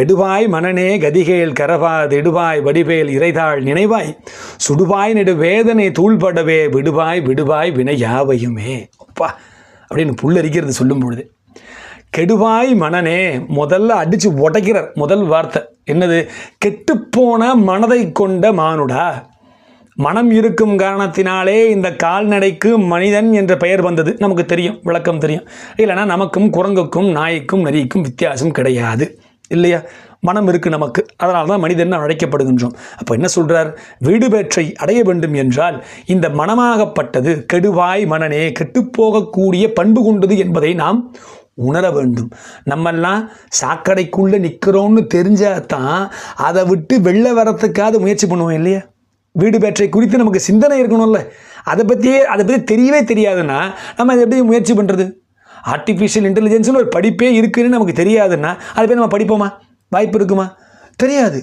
கெடுவாய் மனனே கதிகேல் கரவா தெடுவாய் வடிவேல் இறைதாள் நினைவாய் சுடுவாய் நெடு வேதனை தூள்படவே விடுவாய் விடுவாய் வினை யாவையுமே. அப்பா அப்படின்னு புல்லரிக்கிறது சொல்லும் பொழுது, கெடுவாய் மனனே முதல்ல அடித்து உடைக்கிறார். முதல் வார்த்தை என்னது? கெட்டுப்போன மனதை கொண்ட மானுடா. மனம் இருக்கும் காரணத்தினாலே இந்த கால்நடைக்கு மனிதன் என்ற பெயர் வந்தது. நமக்கு தெரியும், விளக்கம் தெரியும். இல்லைனா நமக்கும் குரங்குக்கும் நாய்க்கும் நரிக்கும் வித்தியாசம் கிடையாது இல்லையா? மனம் இருக்குது நமக்கு, அதனால தான் மனிதன் அழைக்கப்படுகின்றோம். அப்போ என்ன சொல்கிறார்? வீடு பேற்றை அடைய வேண்டும் என்றால் இந்த மனமாகப்பட்டது கெடுவாய் மனனே, கெட்டுப்போகக்கூடிய பண்பு கொண்டது என்பதை நாம் உணர வேண்டும். நம்மெல்லாம் சாக்கடைக்குள்ளே நிற்கிறோன்னு தெரிஞ்சாதான் அதை விட்டு வெளில வரத்துக்காக முயற்சி பண்ணுவோம் இல்லையா? வீடு பேற்றை குறித்து நமக்கு சிந்தனை இருக்கணும்ல. அதை பற்றி தெரியவே தெரியாதுன்னா நம்ம அதை எப்படி முயற்சி பண்ணுறது? ஆர்டிஃபிஷியல் இன்டெலிஜென்ஸ்னு ஒரு படிப்பே இருக்குதுன்னு நமக்கு தெரியாதுன்னா அதை போய் நம்ம படிப்போமா? வாய்ப்பு இருக்குமா? தெரியாது.